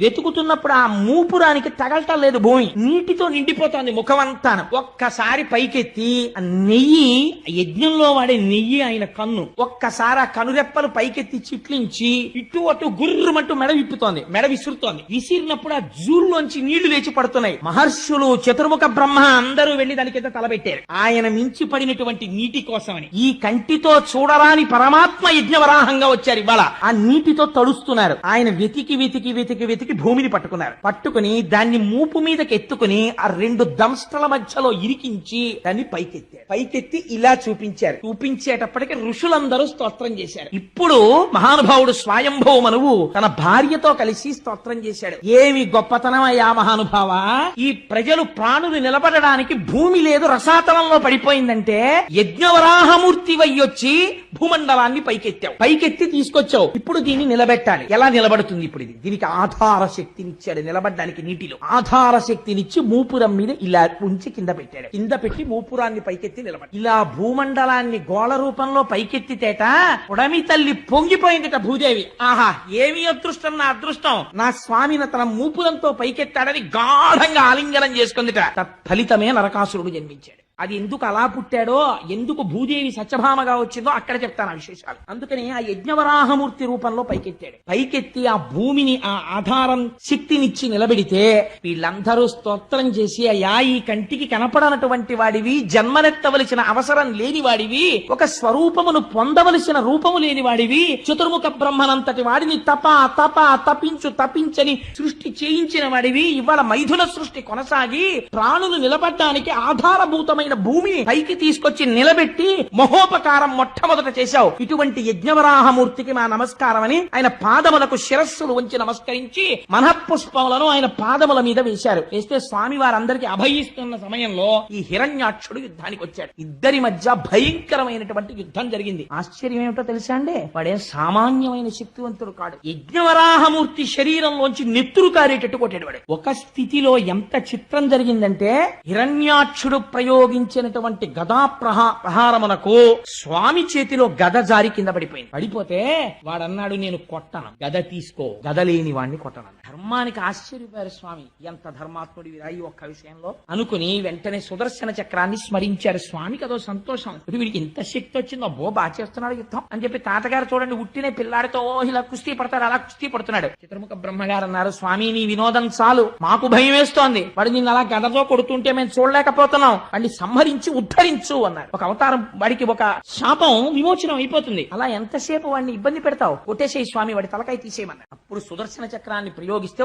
వెతుకుతున్నప్పుడు ఆ మూపురానికి తగలటం లేదు. భూమి నీటితో నిండిపోతోంది ముఖమంతాను. ఒక్కసారి పైకెత్తి ఆ నెయ్యి, యజ్ఞంలో వాడే నెయ్యి ఆయన కన్ను, ఒక్కసారి ఆ కనురెప్పలు పైకెత్తి చిట్లించి ఇటు అటు గుర్రుమంటూ మెడ విప్పుతోంది, మెడ విసురుతోంది. విసిరినప్పుడు ఆ జూల్లోంచి నీళ్లు లేచి పడుతున్నాయి. మహర్షులు, చతుర్ముఖ బ్రహ్మ అందరూ వెళ్లి దాని కింద తలబెట్టారు, ఆయన మించి పడినటువంటి నీటి కోసమని. ఈ కంటితో చూడరాని పరమాత్మ యజ్ఞవరాహంగా వచ్చారు. ఇవాళ ఆ నీటితో తడుస్తున్నారు. ఆయన వెతికి వెతికి వెతికి వెతికి భూమిని పట్టుకున్నారు. పట్టుకుని దాన్ని మూపు మీదకి ఎత్తుకుని ఆ రెండు దంష్టల మధ్యలో ఇరికించి దాన్ని పైకెత్తారు. పైకెత్తి ఇలా చూపించారు. చూపించేటప్పటికి ఋషులందరూ స్తోత్రం చేశారు. ఇప్పుడు మహానుభావుడు స్వయంభవ మనువు తన భార్యతో కలిసి స్తోత్రం చేశాడు. ఏమి గొప్పతనమయ్యా మహానుభావా, ఈ ప్రజలు ప్రాణులు నిలబడడానికి భూమి లేదు, రసాతలంలో పడిపోయిందంటే యజ్ఞవరాహమూర్తి వయ్యొచ్చి భూమండలాన్ని పైకెత్తావు, పైకెత్తి తీసుకొచ్చావు. ఇప్పుడు దీన్ని నిలబెట్టాలి. ఎలా నిలబడుతుంది? ఇప్పుడు దీనికి ఆధార శక్తినిచ్చాడు. నిలబడ్డానికి నీటిలో ఆధార శక్తినిచ్చి మూపురం మీద ఇలా ఉంచి కింద పెట్టాడు. కింద పెట్టి మూపురాన్ని పైకెత్తి నిలబడి ఇలా భూమండలాన్ని గోళ రూపంలో పైకెత్తితేట ఉడమి తల్లి పొంగిపోయిందిట భూదేవి. ఆహా, ఏమి అదృష్టం, నా అదృష్టం, నా స్వామిని తన మూపురంతో పైకెత్తాడని గాఢంగా ఆలింగనం చేసుకుందిట. తత్ఫలితమే నరకాసురుడు జన్మించాడు. అది ఎందుకు అలా పుట్టాడో, ఎందుకు భూదేవి సత్యభామగా వచ్చిందో అక్కడ చెప్తాను ఆ విశేషాలు. అందుకని ఆ యజ్ఞవరాహమూర్తి రూపంలో పైకెత్తాడు. పైకెత్తి ఆ భూమిని, ఆ ఆధారం శక్తినిచ్చి నిలబెడితే వీళ్ళందరూ స్తోత్రం చేసి, అయ్యా ఈ కంటికి కనపడనటువంటి వాడివి, జన్మనెత్తవలసిన అవసరం లేని వాడివి, ఒక స్వరూపమును పొందవలసిన రూపము లేని వాడివి, చతుర్ముఖ బ్రహ్మనంతటి వాడిని తపించని సృష్టి చేయించిన వాడివి, ఇవాళ మైథున సృష్టి కొనసాగి ప్రాణులు నిలబడ్డానికి ఆధారభూతమైన భూమిని పైకి తీసుకొచ్చి నిలబెట్టి మహోపకారం మొట్టమొదట చేశావు. ఇటువంటి యజ్ఞవరాహమూర్తికి మా నమస్కారం అని ఆయన పాదములకు శిరస్సులు ఉంచి నమస్కరించి మనఃపుష్పములను ఆయన పాదముల మీద వేశారు. వేస్తే స్వామి వారందరికీ అభయిస్తున్న సమయంలో ఈ హిరణ్యాక్షుడు యుద్ధానికి వచ్చాడు. ఇద్దరి మధ్య భయంకరమైనటువంటి యుద్ధం జరిగింది. ఆశ్చర్యం ఏమిటో తెలుసా అండి, వాడే సామాన్యమైన శక్తివంతుడు కాడు. యజ్ఞవరాహమూర్తి శరీరంలోంచి నెత్తురు కారేటట్టు కొట్టాడు వాడు. ఒక స్థితిలో ఎంత చిత్రం జరిగిందంటే, హిరణ్యాక్షుడు ప్రయోగించినటువంటి గదా ప్రహారమునకు స్వామి చేతిలో గద జారి కింద పడిపోయింది. పడిపోతే వాడన్నాడు, నేను కొట్టను, గద తీసుకో, గద లేని వాడిని కొట్టను. ధర్మానికి ఆశ్చర్యపోయారు స్వామి, ఎంత ధర్మాత్ముడి ఈ ఒక్క విషయంలో అనుకుని వెంటనే సుదర్శన చక్రాన్ని స్మరించారు. స్వామికి అదో సంతోషం, వీడికి ఇంత శక్తి వచ్చిందో, బో బాగా చేస్తున్నాడు యుద్ధం అని చెప్పి. తాతగారు చూడండి, ఉట్టినే పిల్లాడితో ఇలా కుస్తీ పడతాడు, అలా కుస్తీ పడుతున్నాడు. చతుర్ముఖ బ్రహ్మగారు అన్నారు, స్వామి నీ వినోదం చాలు, మాకు భయం వేస్తోంది, వాడు నిన్ను అలా గదతో కొడుతుంటే మేము చూడలేకపోతున్నాం, వాడిని సంహరించి ఉద్ధరించు అన్నారు. ఒక అవతారం, వాడికి ఒక శాపం విమోచనం అయిపోతుంది. అలా ఎంతసేపు వాడిని ఇబ్బంది పెడతావు, కొట్టేసేయి స్వామి, వాడి తలకాయ తీసేయమన్నారు. అప్పుడు సుదర్శన చక్రాన్ని ప్రయోగిస్తే